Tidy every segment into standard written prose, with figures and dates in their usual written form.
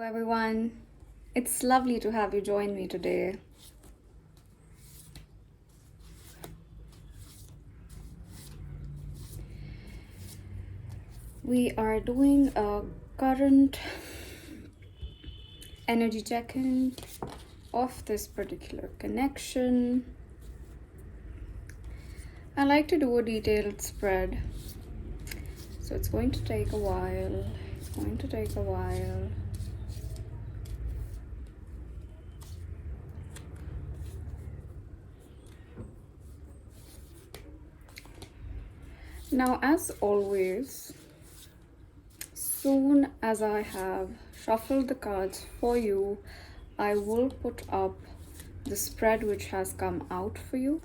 everyone. It's lovely to have you join me today. We are doing a current energy check-in of this particular connection. I like to do a detailed spread, so it's going to take a while. Now, as always, soon as I have shuffled the cards for you, I will put up the spread which has come out for you.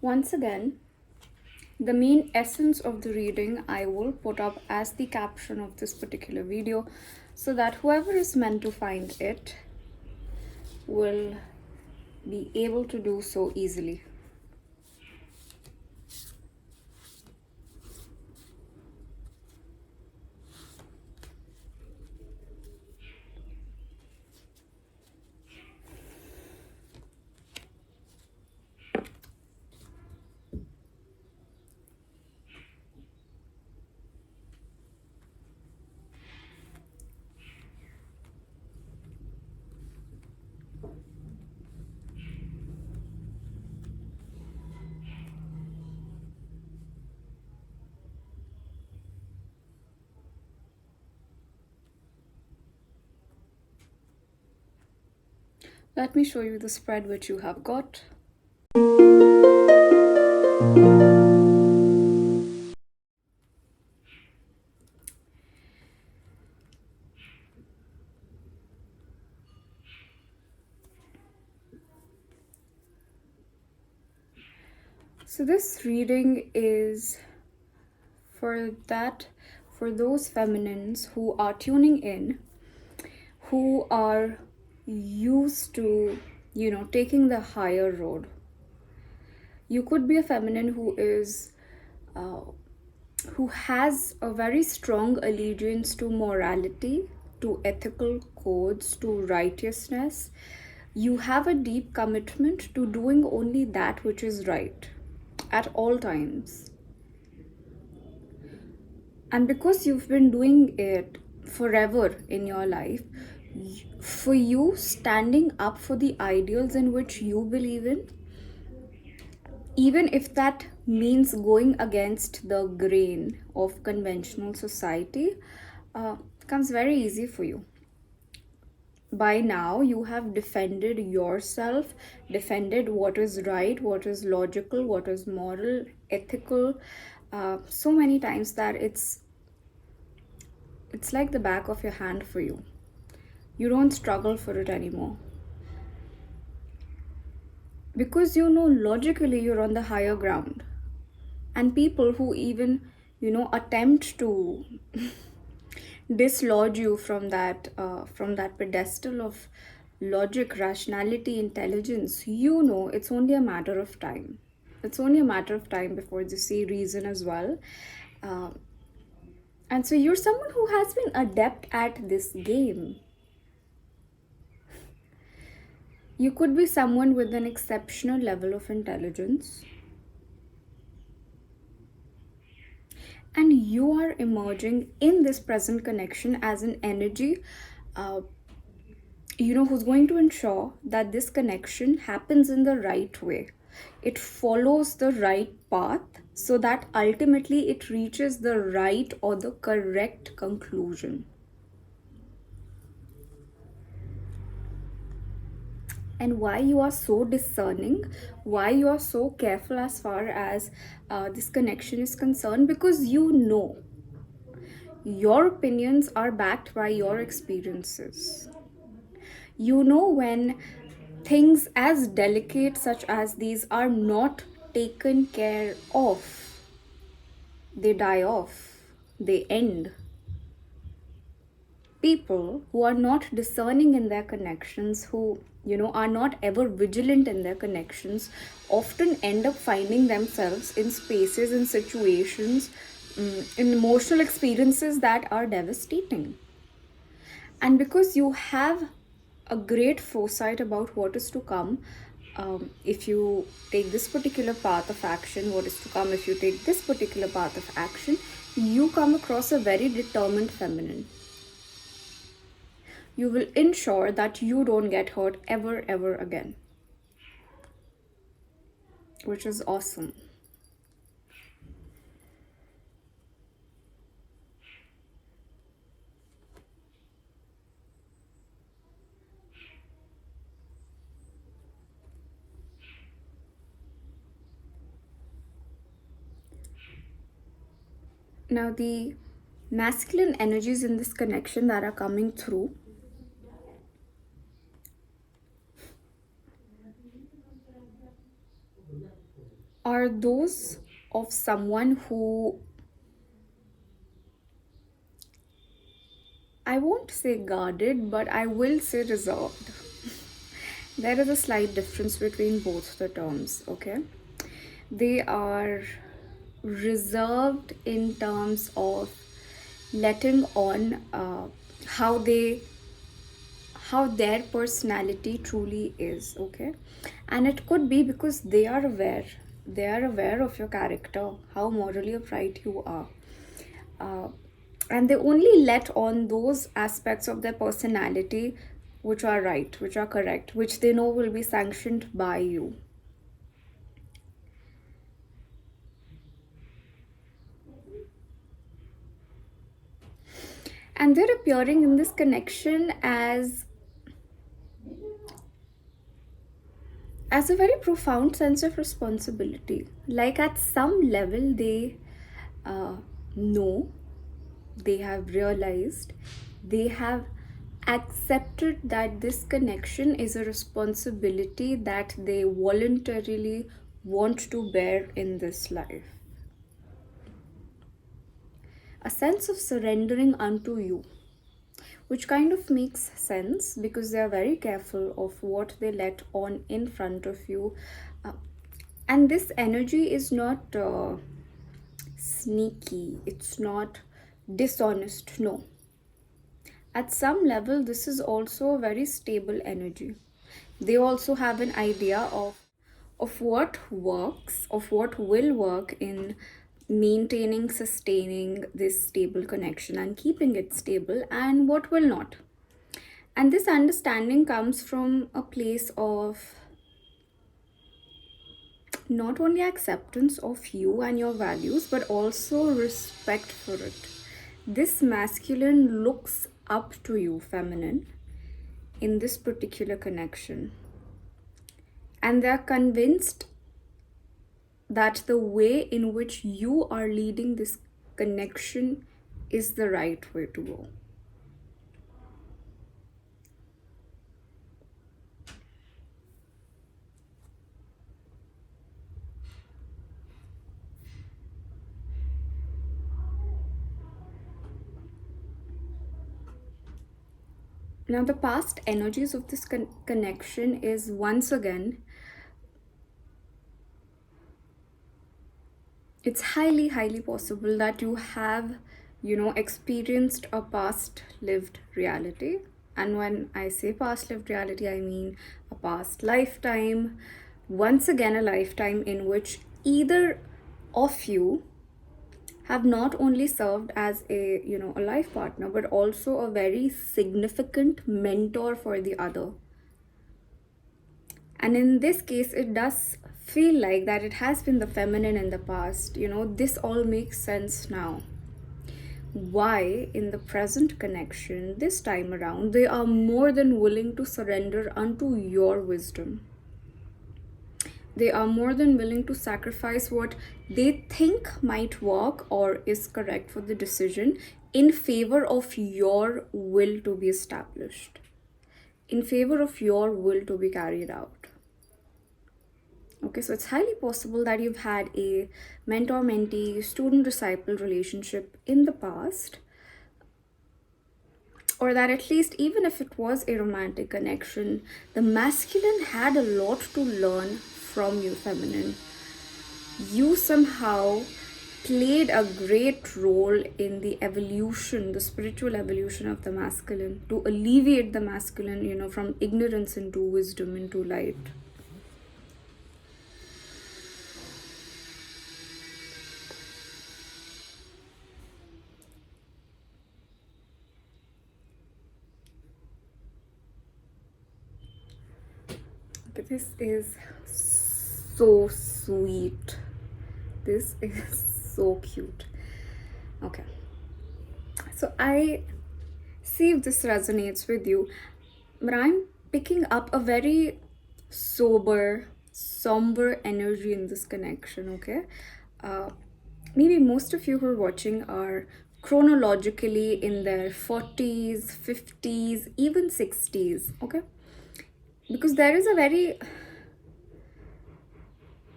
Once again, the main essence of the reading I will put up as the caption of this particular video so that whoever is meant to find it will be able to do so easily. Let me show you the spread which you have got. So this reading is for those feminines who are tuning in, who are used to, taking the higher road. You could be a feminine who has a very strong allegiance to morality, to ethical codes, to righteousness. You have a deep commitment to doing only that which is right at all times. And because you've been doing it forever in your life, for you, standing up for the ideals in which you believe in, even if that means going against the grain of conventional society, comes very easy for you. By now, you have defended yourself, defended what is right, what is logical, what is moral, ethical, so many times that it's like the back of your hand for you. You don't struggle for it anymore. Because logically you're on the higher ground. And people who even, attempt to dislodge you from that pedestal of logic, rationality, intelligence, it's only a matter of time. It's only a matter of time before they see reason as well. And so you're someone who has been adept at this game. You could be someone with an exceptional level of intelligence. And you are emerging in this present connection as an energy, who's going to ensure that this connection happens in the right way. It follows the right path so that ultimately it reaches the right or the correct conclusion. And why you are so discerning, why you are so careful as far as this connection is concerned, because your opinions are backed by your experiences. When things as delicate such as these are not taken care of, they die off, they end. People who are not discerning in their connections, who are not ever vigilant in their connections, often end up finding themselves in spaces and situations, in emotional experiences that are devastating. And because you have a great foresight about what is to come, if you take this particular path of action, what is to come if you take this particular path of action, you come across a very determined feminine. You will ensure that you don't get hurt ever, ever again, which is awesome. Now, the masculine energies in this connection that are coming through are those of someone who, I won't say guarded, but I will say reserved. There is a slight difference between both the terms, okay? They are reserved in terms of letting on how they how their personality truly is, okay? And it could be because they are aware of your character, how morally upright you are, uh, and they only let on those aspects of their personality which are right, which are correct, which they know will be sanctioned by you. And they're appearing in this connection as a very profound sense of responsibility. Like at some level, they uh, know, they have realized, they have accepted that this connection is a responsibility that they voluntarily want to bear in this life. A sense of surrendering unto you, which kind of makes sense because they are very careful of what they let on in front of you. Uh, and this energy is not sneaky, it's not dishonest, no. At some level, this is also a very stable energy. They also have an idea of what works, of what will work in maintaining, sustaining this stable connection and keeping it stable, and what will not. And this understanding comes from a place of not only acceptance of you and your values, but also respect for it. This masculine looks up to you, feminine, in this particular connection. And they're convinced that the way in which you are leading this connection is the right way to go. Now, the past energies of this connection is once again, it's highly, highly possible that you have, experienced a past lived reality. And when I say past lived reality, I mean a past lifetime, once again, a lifetime in which either of you have not only served as a life partner, but also a very significant mentor for the other. And in this case, it does feel like that it has been the feminine in the past. This all makes sense now. Why, in the present connection, this time around, they are more than willing to surrender unto your wisdom. They are more than willing to sacrifice what they think might work or is correct for the decision in favor of your will to be established, in favor of your will to be carried out. Okay, so it's highly possible that you've had a mentor mentee, student disciple relationship in the past, or that at least even if it was a romantic connection, the masculine had a lot to learn from you, feminine. You somehow played a great role in the evolution, the spiritual evolution of the masculine, to alleviate the masculine, from ignorance into wisdom, into light. Okay, this is so sweet. This is so cute. Okay. So I see if this resonates with you, but I'm picking up a very somber energy in this connection, okay? Uh, Maybe most of you who are watching are chronologically in their 40s, 50s, even 60s, okay? Because there is a very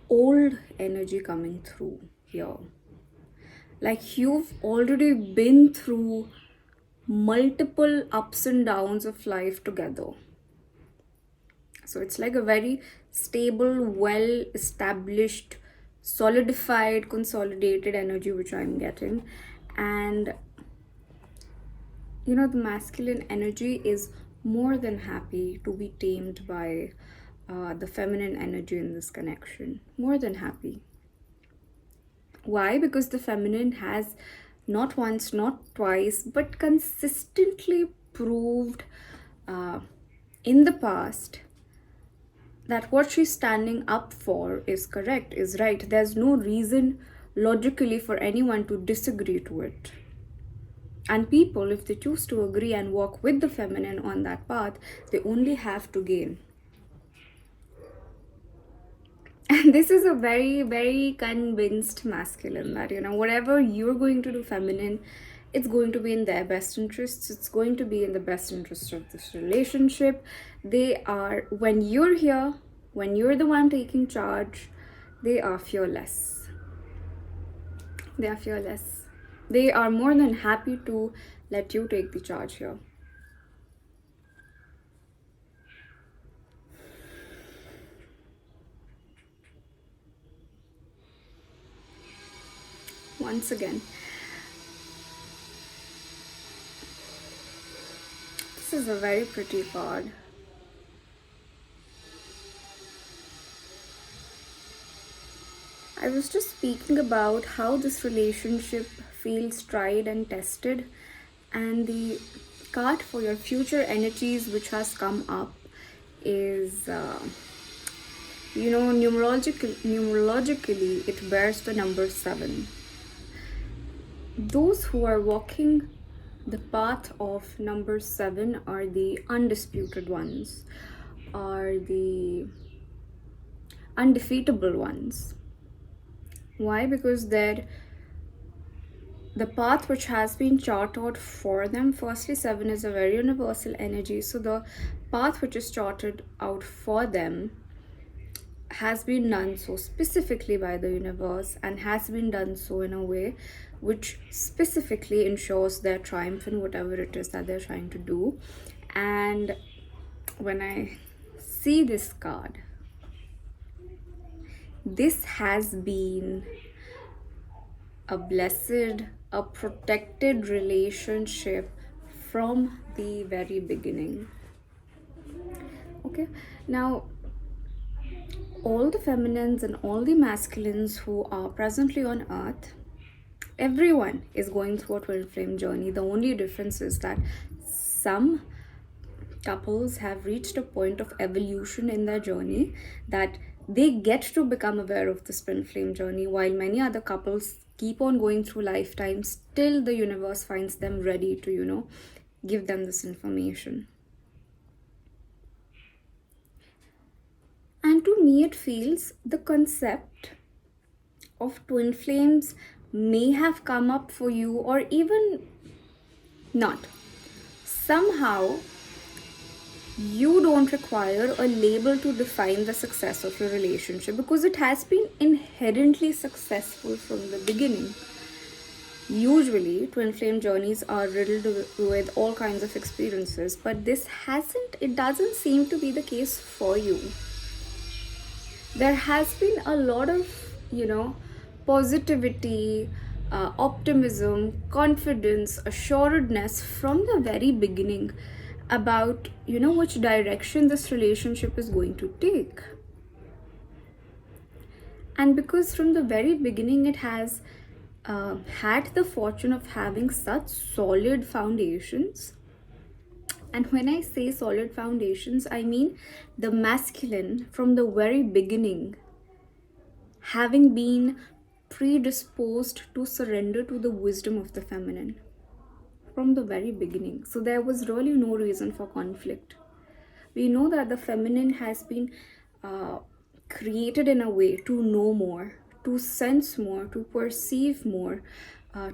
old energy coming through here. Like you've already been through multiple ups and downs of life together. So it's like a very stable, well established, solidified, consolidated energy which I'm getting. And the masculine energy is more than happy to be tamed by the feminine energy in this connection. More than happy. Why? Because the feminine has not once, not twice, but consistently proved uh, in the past that what she's standing up for is correct, is right. There's no reason logically for anyone to disagree to it. And people, if they choose to agree and walk with the feminine on that path, they only have to gain. And this is a very, very convinced masculine that, whatever you're going to do feminine, it's going to be in their best interests. It's going to be in the best interest of this relationship. They are, when you're here, when you're the one taking charge, they are fearless. They are fearless. They are more than happy to let you take the charge here. Once again, this is a very pretty card. I was just speaking about how this relationship feels tried and tested, and the card for your future energies which has come up is numerologically it bears the number 7. Those who are walking the path of number 7 are the undisputed ones, are the undefeatable ones. Why? Because the path which has been charted for them, firstly 7 is a very universal energy, so the path which is charted out for them has been done so specifically by the universe, and has been done so in a way which specifically ensures their triumph in whatever it is that they're trying to do. And when I see this card, this has been a blessed, a protected relationship from the very beginning. Okay, now all the feminines and all the masculines who are presently on earth, everyone is going through a twin flame journey. The only difference is that some couples have reached a point of evolution in their journey that they get to become aware of this twin flame journey, while many other couples keep on going through lifetimes till the universe finds them ready to give them this information. And to me it feels the concept of twin flames may have come up for you, or even not. Somehow you don't require a label to define the success of your relationship, because it has been inherently successful from the beginning. Usually, twin flame journeys are riddled with all kinds of experiences, but it doesn't seem to be the case for you. There has been a lot of, positivity, optimism, confidence, assuredness from the very beginning about, which direction this relationship is going to take. And because from the very beginning it has had the fortune of having such solid foundations, and when I say solid foundations, I mean the masculine from the very beginning having been predisposed to surrender to the wisdom of the feminine from the very beginning. So there was really no reason for conflict. We know that the feminine has been uh, created in a way to know more, to sense more, to perceive more,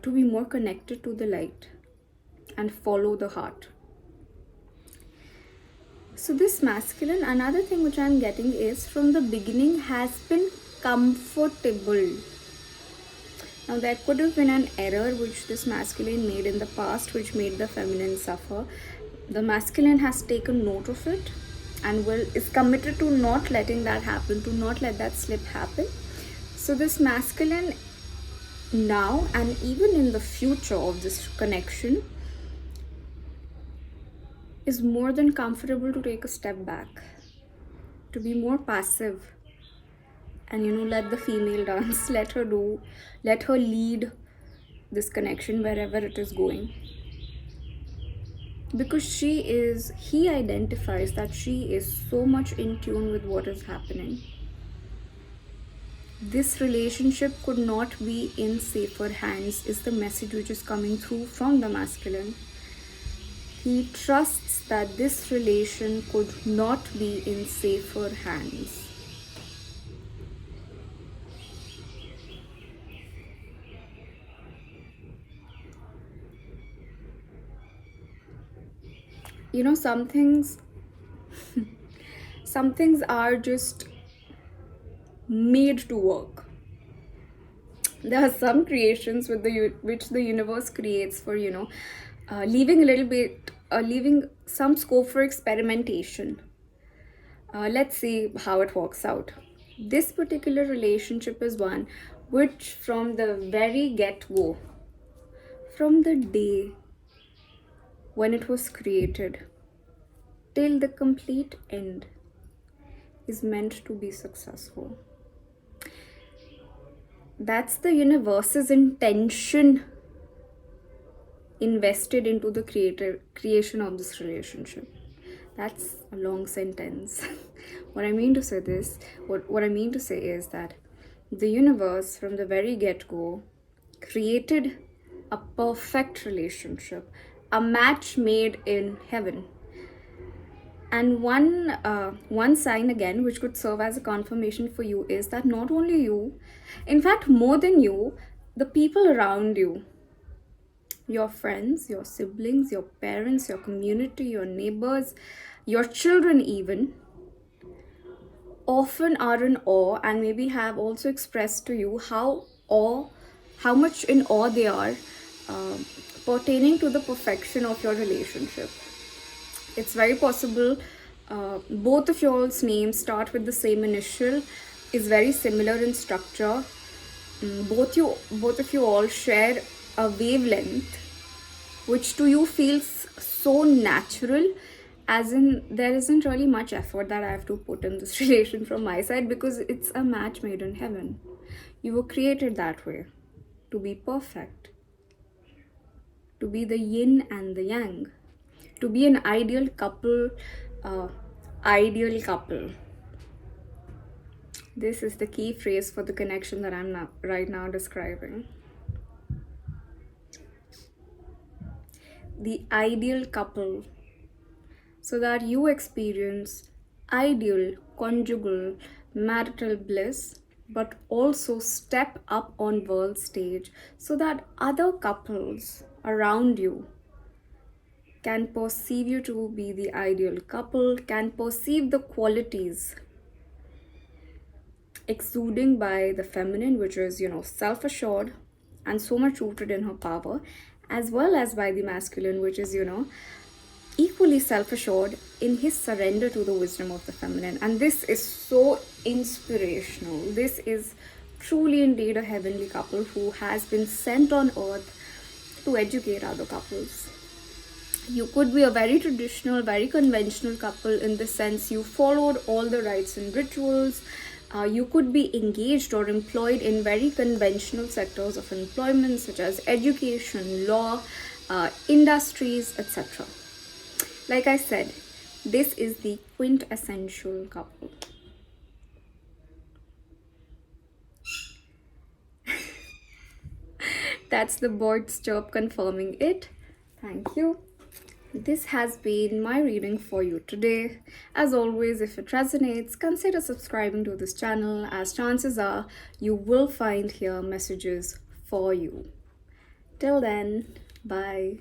to be more connected to the light and follow the heart. So, this masculine, another thing which I'm getting is from the beginning has been comfortable. Now, there could have been an error which this masculine made in the past, which made the feminine suffer. The masculine has taken note of it and is committed to not letting that happen, to not let that slip happen. So, this masculine now and even in the future of this connection is more than comfortable to take a step back, to be more passive, and let the female dance, let her lead this connection wherever it is going, because he identifies that she is so much in tune with what is happening. This relationship could not be in safer hands is the message which is coming through from the masculine. He trusts that this relation could not be in safer hands. Some things some things are just made to work. There are some creations which the universe creates for leaving some scope for experimentation. Let's see how it works out. This particular relationship is one which from the very get-go, from the day when it was created till the complete end, is meant to be successful. That's the universe's intention invested into the creation of this relationship. That's a long sentence. What I mean to say is that the universe from the very get-go created a perfect relationship, a match made in heaven. And one sign again which could serve as a confirmation for you is that not only you, in fact more than you, the people around you, your friends, your siblings, your parents, your community, your neighbors, your children even, often are in awe and maybe have also expressed to you how much in awe they are uh, pertaining to the perfection of your relationship. It's very possible both of y'all's names start with the same initial, is very similar in structure. Both of you all share a wavelength which to you feels so natural, as in there isn't really much effort that I have to put in this relation from my side, because it's a match made in heaven. You were created that way, to be perfect, to be the yin and the yang, to be an ideal couple. Ideal couple. This is the key phrase for the connection that I'm right now describing. The ideal couple, so that you experience ideal conjugal marital bliss, but also step up on world stage so that other couples around you can perceive you to be the ideal couple, can perceive the qualities exuding by the feminine, which is, self-assured and so much rooted in her power, as well as by the masculine, which is, equally self assured in his surrender to the wisdom of the feminine. And this is so inspirational. This is truly indeed a heavenly couple who has been sent on earth to educate other couples. You could be a very traditional, very conventional couple in the sense you followed all the rites and rituals. You could be engaged or employed in very conventional sectors of employment such as education, law, industries, etc. Like I said, this is the quintessential couple. That's the bird's chirp confirming it. Thank you. This has been my reading for you today. As always, if it resonates, consider subscribing to this channel, as chances are you will find here messages for you. Till then, bye.